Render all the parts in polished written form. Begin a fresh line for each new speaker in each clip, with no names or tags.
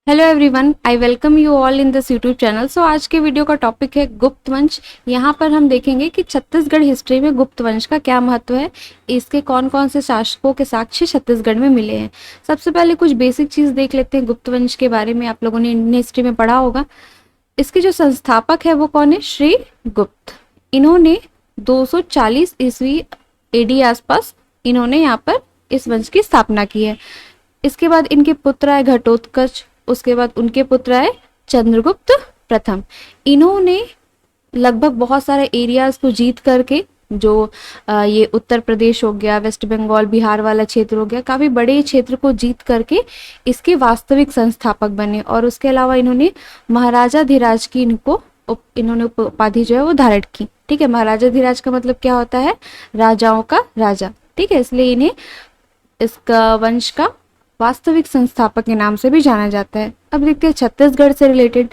Hello everyone, I welcome you all in this YouTube channel. So आज के video का topic है गुप्त वंश। यहाँ पर हम देखेंगे कि छत्तीसगढ़ हिस्ट्री में गुप्त वंश का क्या महत्व है, इसके कौन कौन से शासकों के साक्ष्य छत्तीसगढ़ में मिले हैं। सबसे पहले कुछ बेसिक चीज़ देख लेते हैं गुप्त वंश के बारे में। आप लोगों ने इंडियन हिस्ट्री में पढ़ा होगा। इसके जो संस्थापक है वो कौन है? श्री गुप्त। इन्होंने 240 ईस्वी एडी आसपास इन्होंने यहाँ पर इस वंश की स्थापना की है। इसके बाद इनके पुत्र आए घटोत्कच, उसके बाद उनके पुत्र आए चंद्रगुप्त प्रथम। इन्होंने लगभग बहुत सारे एरियाज को जीत करके जो ये उत्तर प्रदेश हो गया, वेस्ट बंगाल, बिहार वाला क्षेत्र हो गया, काफी बड़े क्षेत्र को जीत करके इसके वास्तविक संस्थापक बने। और उसके अलावा इन्होंने महाराजा धीराज की इन्होंने उपाधि जो है वो धारण की। ठीक है, महाराजा धीराज का मतलब क्या होता है? राजाओं का राजा। ठीक है, इसलिए इन्हें इसका वंश का वास्तविक संस्थापक के नाम से भी जाना जाता है। अब देखते हैं छत्तीसगढ़ से रिलेटेड।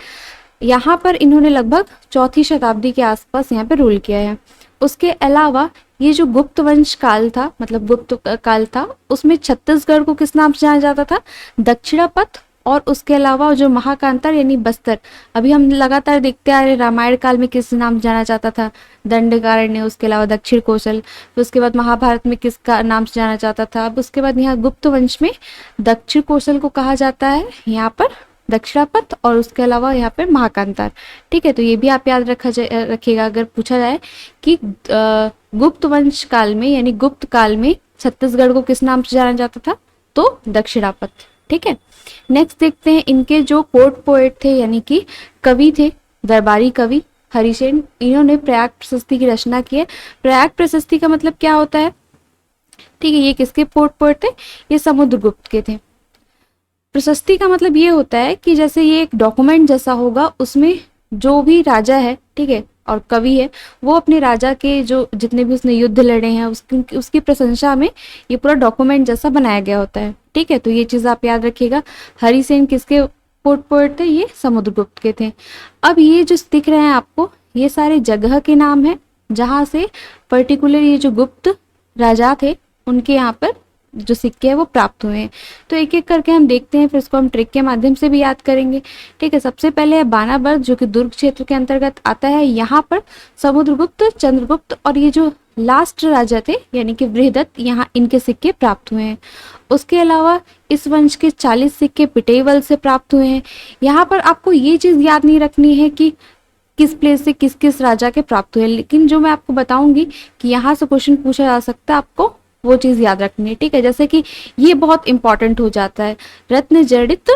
यहाँ पर इन्होंने लगभग चौथी शताब्दी के आसपास यहाँ पे रूल किया है। उसके अलावा ये जो गुप्त वंश काल था, मतलब गुप्त काल था, उसमें छत्तीसगढ़ को किस नाम से जाना जाता था? दक्षिणापथ। और उसके अलावा जो महाकांतर यानी बस्तर, अभी हम लगातार देखते आ रहे, रामायण काल में किस नाम से जाना जाता था? दंडकारण्य। उसके अलावा दक्षिण कौशल। फिर उसके बाद महाभारत में किसका नाम से जाना जाता था? अब उसके बाद यहाँ गुप्त वंश में दक्षिण कौशल को कहा जाता है यहाँ पर दक्षिणापथ, और उसके अलावा यहाँ पे महाकांतार। ठीक है, तो ये भी आप याद रखिएगा अगर पूछा जाए कि गुप्त वंश काल में यानी गुप्त काल में छत्तीसगढ़ को किस नाम से जाना जाता था? तो दक्षिणापथ। ठीक है, नेक्स्ट देखते हैं इनके जो कोर्ट पोएट थे यानी कि कवि थे, दरबारी कवि हरिसेन। इन्होंने प्रयाग प्रशस्ति की रचना की है। प्रयाग प्रशस्ति का मतलब क्या होता है? ठीक है, ये किसके पोएट थे? ये समुद्रगुप्त के थे। प्रशस्ति का मतलब ये होता है कि जैसे ये एक डॉक्यूमेंट जैसा होगा, उसमें जो भी राजा है, ठीक है, और कवि है, वो अपने राजा के जो जितने भी उसने युद्ध लड़े हैं उसकी प्रशंसा में ये पूरा डॉक्यूमेंट जैसा बनाया गया होता है। ठीक है, तो ये चीज आप याद रखिएगा। हरिसेन किसके पोएट थे? ये समुद्रगुप्त के थे। अब ये जो दिख रहे हैं आपको, ये सारे जगह के नाम है जहां से पर्टिकुलर ये जो गुप्त राजा थे उनके यहाँ पर जो सिक्के हैं वो प्राप्त हुए हैं। तो एक एक करके हम देखते हैं, फिर इसको हम ट्रिक के माध्यम से भी याद करेंगे। ठीक है, सबसे पहले है बानाबर्द जो कि दुर्ग क्षेत्र के अंतर्गत आता है। यहाँ पर समुद्रगुप्त, चंद्रगुप्त और ये जो लास्ट राजा थे यानी कि बृहदत्त, यहाँ इनके सिक्के प्राप्त हुए हैं। उसके अलावा इस वंश के 40 सिक्के पिटेवल से प्राप्त हुए हैं। यहाँ पर आपको ये चीज याद नहीं रखनी है कि किस प्लेस से किस किस राजा के प्राप्त हुए, लेकिन जो मैं आपको बताऊंगी कि यहाँ से क्वेश्चन पूछा जा सकता है, आपको वो चीज याद रखनी है। ठीक है, जैसे कि ये बहुत इंपॉर्टेंट हो जाता है, रत्न जड़ित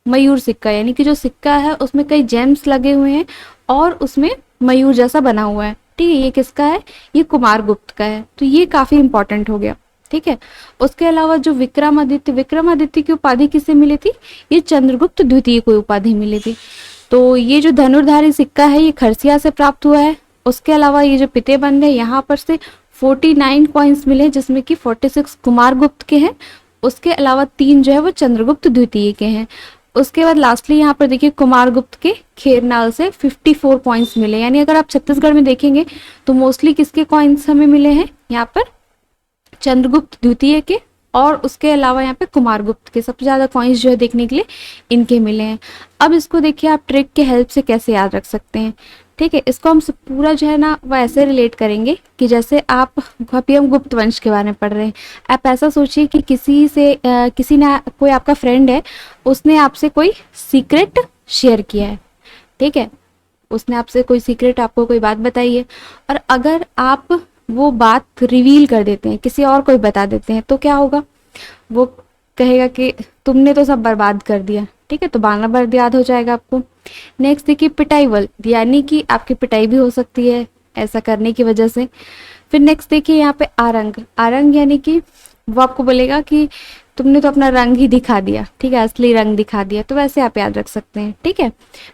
मयूर सिक्का, यानी कि जो सिक्का है उसमें कई जेम्स लगे हुए हैं और उसमें मयूर जैसा बना हुआ है। ठीक है, ये किसका है? ये कुमारगुप्त का है। तो ये काफी इंपॉर्टेंट हो गया। ठीक है, उसके अलावा जो विक्रमादित्य की उपाधि किसे मिली थी? ये चंद्रगुप्त द्वितीय को उपाधि मिली थी। तो ये जो धनुर्धारी सिक्का है ये खरसिया से प्राप्त हुआ है। उसके अलावा ये जो पितेबंद है, यहाँ पर से 49 कॉइन्स मिले, जिसमें कि 46 कुमारगुप्त के हैं। उसके अलावा 3 जो है वो चंद्रगुप्त द्वितीय के हैं। उसके बाद लास्टली यहाँ पर देखिए कुमारगुप्त के खेरनाल से 54 कॉइन्स मिले। यानी अगर आप छत्तीसगढ़ में देखेंगे तो मोस्टली किसके कॉइन्स हमें मिले हैं? यहाँ पर चंद्रगुप्त द्वितीय के, और उसके अलावा यहाँ पे कुमारगुप्त के सबसे ज्यादा कॉइन्स जो है देखने के लिए इनके मिले हैं। अब इसको देखिए आप ट्रिक के हेल्प से कैसे याद रख सकते हैं। ठीक है, इसको हम पूरा जो है ना वो ऐसे रिलेट करेंगे कि जैसे आप अभी हम गुप्त वंश के बारे में पढ़ रहे हैं। आप ऐसा सोचिए कि किसी ने कोई आपका फ्रेंड है, उसने आपसे कोई सीक्रेट शेयर किया है। ठीक है, उसने आपसे कोई सीक्रेट, आपको कोई बात बताई है, और अगर आप वो बात रिवील कर देते हैं, किसी और को बता देते हैं, तो क्या होगा? वो कहेगा कि तुमने तो सब बर्बाद कर दिया। ठीक है, तो बानाबर्द याद हो जाएगा आपको। नेक्स्ट देखिए पिटाईवल, यानी कि आपकी पिटाई भी हो सकती है ऐसा करने की वजह से। फिर नेक्स्ट देखिए यहाँ पे आरंग यानी कि वो आपको बोलेगा कि तुमने तो अपना रंग ही दिखा दिया। ठीक है, असली रंग दिखा दिया, तो वैसे आप याद रख सकते हैं। ठीक है,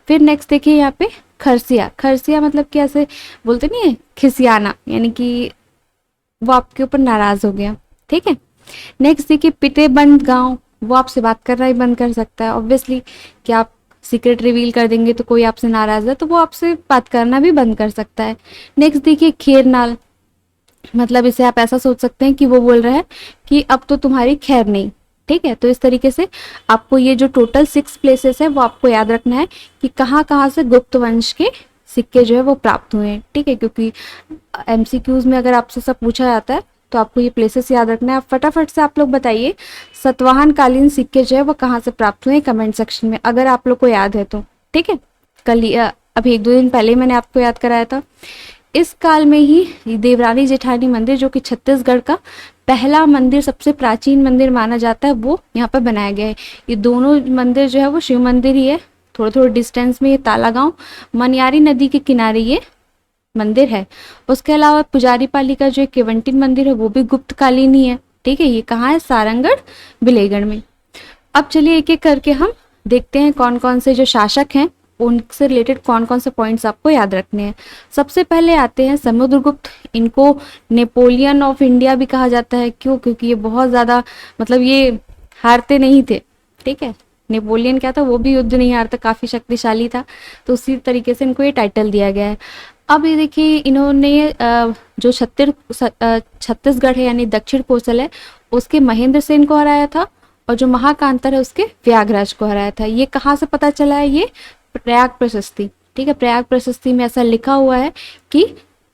फिर नेक्स्ट देखिए यहाँ पे खरसिया मतलब कि ऐसे बोलते नहीं है खिसियाना, यानी कि वो आपके ऊपर नाराज हो गया। ठीक है, नेक्स्ट देखिए पितेबंद गांव, वो आपसे बात करना ही बंद कर सकता है ऑब्वियसली, कि आप सीक्रेट रिवील कर देंगे तो कोई आपसे नाराज है तो वो आपसे बात करना भी बंद कर सकता है। नेक्स्ट देखिए खेरनाल, मतलब इसे आप ऐसा सोच सकते हैं कि वो बोल रहा है कि अब तो तुम्हारी खैर नहीं। ठीक है, तो इस तरीके से आपको ये जो टोटल 6 प्लेसेस है वो आपको याद रखना है कि कहाँ कहाँ से गुप्त वंश के सिक्के जो है वो प्राप्त हुए हैं। ठीक है, क्योंकि एमसीक्यूज में अगर आपसे सब पूछा जाता है तो आपको ये प्लेसेस याद रखना है। आप फटाफट से आप लोग बताइए सतवाहन कालीन सिक्के जो है वो कहाँ से प्राप्त हुए कमेंट सेक्शन में, अगर आप लोग को याद है तो। ठीक है, अभी 1-2 दिन पहले मैंने आपको याद कराया था। इस काल में ही देवरानी जेठानी मंदिर, जो कि छत्तीसगढ़ का पहला मंदिर, सबसे प्राचीन मंदिर माना जाता है, वो यहाँ पर बनाया गया है। ये दोनों मंदिर जो है वो शिव मंदिर ही है। थोड़े थोड़े डिस्टेंस में ये तालागांव मनियारी नदी के किनारे ये मंदिर है। उसके अलावा पुजारी पाली का जो एक केवंटिन मंदिर है वो भी गुप्त कालीन ही है। ठीक है, ये कहाँ है? सारंगढ़ बिलेगढ़ में। अब चलिए एक एक करके हम देखते हैं कौन कौन से जो शासक हैं उनसे रिलेटेड कौन कौन से पॉइंट्स आपको याद रखने हैं। सबसे पहले आते हैं समुद्रगुप्त। इनको नेपोलियन ऑफ इंडिया भी कहा जाता है। क्यों? क्योंकि ये बहुत ज़्यादा, मतलब ये हारते नहीं थे। ठीक है, नेपोलियन क्या था, वो भी युद्ध नहीं हारता, काफ़ी शक्तिशाली था, तो उसी तरीके से इनको ये टाइटल दिया गया है। अब ये देखिए, इन्होंने जो छत्तीसगढ़ है यानी दक्षिण कोसल है, उसके महेंद्र सेन को हराया था, और जो महाकांतर है उसके प्रयागराज को हराया था। ये कहाँ से पता चला है? ये प्रयाग प्रशस्ति। ठीक है, प्रयाग प्रशस्ति में ऐसा लिखा हुआ है कि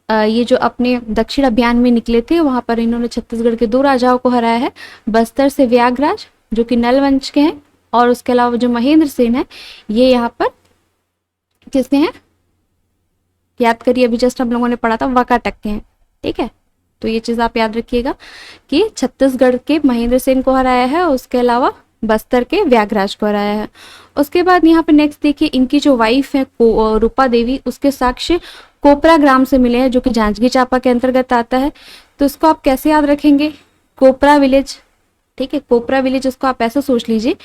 ये जो अपने दक्षिण अभियान में निकले थे वहां पर इन्होंने छत्तीसगढ़ के 2 राजाओं को हराया है। बस्तर से प्रयागराज जो कि नल वंश के हैं, और उसके अलावा जो महेंद्र सेन है ये यहाँ पर किसके हैं? याद करिए, अभी जस्ट हम लोगों ने पढ़ा था, वाकाटक के हैं। ठीक है, तो ये चीज आप याद रखिएगा कि छत्तीसगढ़ के महेंद्र सेन को हराया है, उसके अलावा बस्तर के व्यागराज को हराया है। उसके बाद यहाँ पे नेक्स्ट देखिए, इनकी जो वाइफ है रूपा देवी, उसके साक्ष्य कोपरा ग्राम से मिले हैं, जो कि जांजगीर चांपा के अंतर्गत आता है। तो इसको आप कैसे याद रखेंगे? कोपरा विलेज। ठीक है, कोपरा विलेज, इसको आप ऐसा सोच लीजिए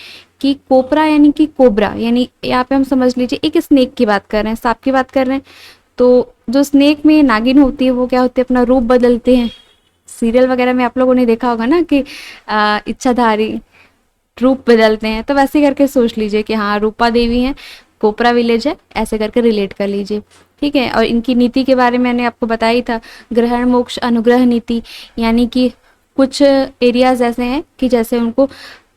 कि कोपरा यानी कि कोबरा, यानी यहाँ पे हम समझ लीजिए एक स्नेक की बात कर रहे हैं, सांप की बात कर रहे हैं। तो जो स्नेक में नागिन होती है वो क्या होती है? अपना रूप बदलते हैं। सीरियल वगैरह में आप लोगों ने देखा होगा ना कि इच्छाधारी रूप बदलते हैं, तो वैसे करके सोच लीजिए कि हाँ रूपा देवी हैं, कोपरा विलेज है, ऐसे करके रिलेट कर लीजिए। ठीक है, और इनकी नीति के बारे में मैंने आपको बताया ही था, ग्रहण मोक्ष अनुग्रह नीति, यानी कि कुछ एरियाज ऐसे हैं कि जैसे उनको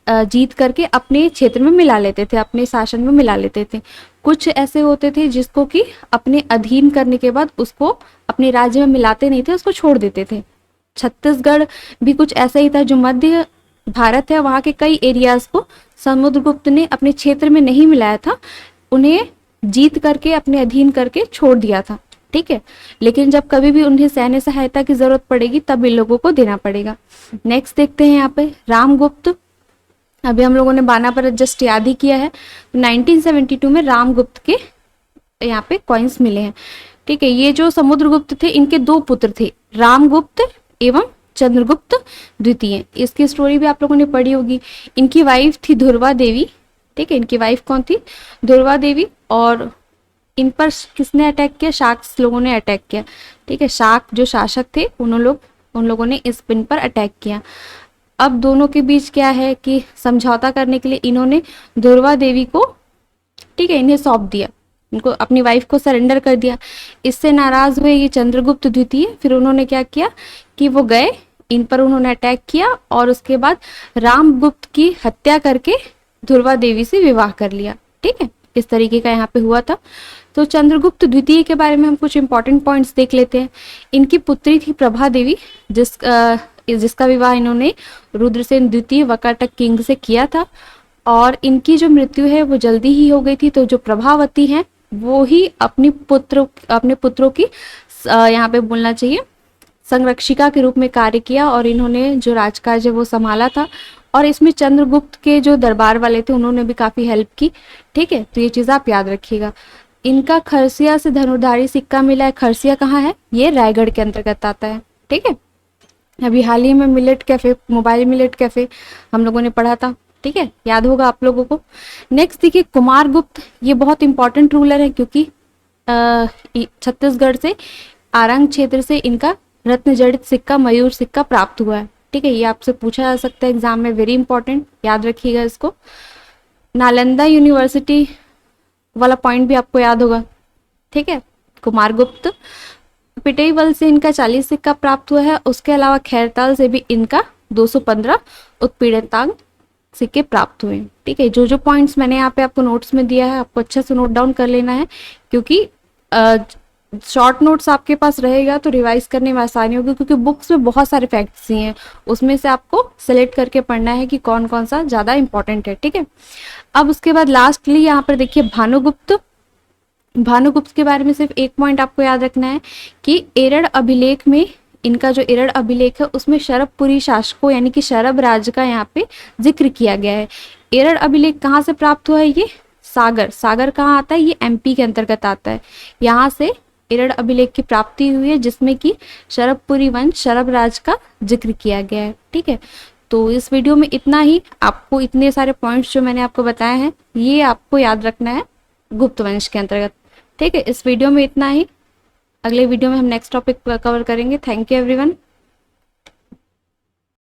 जीत करके अपने क्षेत्र में मिला लेते थे, अपने शासन में मिला लेते थे। कुछ ऐसे होते थे जिसको कि अपने अधीन करने के बाद उसको अपने राज्य में मिलाते नहीं थे, उसको छोड़ देते थे। छत्तीसगढ़ भी कुछ ऐसा ही था। जो मध्य भारत है वहाँ के कई एरियाज को समुद्रगुप्त ने अपने क्षेत्र में नहीं मिलाया था, उन्हें जीत करके अपने अधीन करके छोड़ दिया था। ठीक है, लेकिन जब कभी भी उन्हें सैन्य सहायता की जरूरत पड़ेगी तब इन लोगों को देना पड़ेगा। नेक्स्ट देखते हैं यहाँ पे रामगुप्त। अभी हम लोगों ने बाना पर जस्ट याद ही किया है। 1972 में रामगुप्त के यहाँ पे कॉइन्स मिले हैं। ठीक है, ये जो समुद्रगुप्त थे इनके 2 पुत्र थे, रामगुप्त एवं चंद्रगुप्त द्वितीय। इसकी स्टोरी भी आप लोगों ने पढ़ी होगी। इनकी वाइफ थी ध्रुवा देवी। ठीक है, इनकी वाइफ कौन थी? ध्रुवा देवी। और इन पर किसने अटैक किया? शाक लोगों ने अटैक किया। ठीक है, शाक जो शासक थे उन लोगों ने इस इन पर अटैक किया। अब दोनों के बीच क्या है कि समझौता करने के लिए इन्होंने ध्रुवा देवी को, ठीक है, इन्हें सौंप दिया, उनको अपनी वाइफ को सरेंडर कर दिया। इससे नाराज हुए ये चंद्रगुप्त द्वितीय, फिर उन्होंने क्या किया कि वो गए, इन पर उन्होंने अटैक किया और उसके बाद रामगुप्त की हत्या करके ध्रुवा देवी से विवाह कर लिया। ठीक है, इस तरीके का यहाँ पे हुआ था। तो चंद्रगुप्त द्वितीय के बारे में हम कुछ इंपॉर्टेंट पॉइंट्स देख लेते हैं। इनकी पुत्री थी प्रभा देवी, जिसका विवाह इन्होंने रुद्रसेन द्वितीय वाकाटक किंग से किया था, और इनकी जो मृत्यु है वो जल्दी ही हो गई थी। तो जो प्रभावती हैं वो ही अपने पुत्रों की यहाँ पे बोलना चाहिए संरक्षिका के रूप में कार्य किया, और इन्होंने जो राजकाज है वो संभाला था। और इसमें चंद्रगुप्त के जो दरबार वाले थे उन्होंने भी काफी हेल्प की। ठीक है, तो ये चीज आप याद रखिएगा। इनका खरसिया से धनुर्धारी सिक्का मिला है। खरसिया कहाँ है? ये रायगढ़ के अंतर्गत आता है। ठीक है, अभी हाल ही में millet cafe, mobile millet cafe हम लोगों ने पढ़ा था। ठीक है, याद होगा आप लोगों को। नेक्स्ट देखिए कुमारगुप्त। ये बहुत इंपॉर्टेंट रूलर है क्योंकि छत्तीसगढ़ से आरंग क्षेत्र से इनका रत्न जड़ित सिक्का, मयूर सिक्का प्राप्त हुआ है। ठीक है, ये आपसे पूछा जा सकता है एग्जाम में, वेरी इंपॉर्टेंट, याद रखिएगा इसको। नालंदा यूनिवर्सिटी वाला पॉइंट भी आपको याद होगा। ठीक है, कुमारगुप्त पिटेबल से इनका 40 सिक्का प्राप्त हुआ है। उसके अलावा खैरताल से भी इनका 215 उत्पीड़ितांक सिक्के प्राप्त हुए। ठीक है, जो जो पॉइंट्स मैंने यहाँ पे आपको नोट्स में दिया है आपको अच्छे से नोट डाउन कर लेना है, क्योंकि शॉर्ट नोट्स आपके पास रहेगा तो रिवाइज करने में आसानी होगी, क्योंकि बुक्स में बहुत सारे फैक्ट्स ही हैं, उसमें से आपको सेलेक्ट करके पढ़ना है कि कौन कौन सा ज़्यादा इंपॉर्टेंट है। ठीक है, अब उसके बाद लास्टली यहाँ पर देखिए भानुगुप्त। भानुगुप्त के बारे में सिर्फ एक पॉइंट आपको याद रखना है कि एरड़ अभिलेख में, इनका जो एरड़ अभिलेख है उसमें शरभपुरी शासकों यानी कि शरभ राज का यहाँ पे जिक्र किया गया है। एरड़ अभिलेख कहाँ से प्राप्त हुआ है? ये सागर, सागर कहाँ आता है? ये एमपी के अंतर्गत आता है। यहाँ से एरड़ अभिलेख की प्राप्ति हुई है जिसमें कि शरभपुरी वंश शरभ राज का जिक्र किया गया है। ठीक है, तो इस वीडियो में इतना ही। आपको इतने सारे पॉइंट्स जो मैंने आपको बताए हैं ये आपको याद रखना है गुप्त वंश के अंतर्गत। ठीक है, इस वीडियो में इतना ही। अगले वीडियो में हम नेक्स्ट टॉपिक कवर करेंगे। Thank you everyone.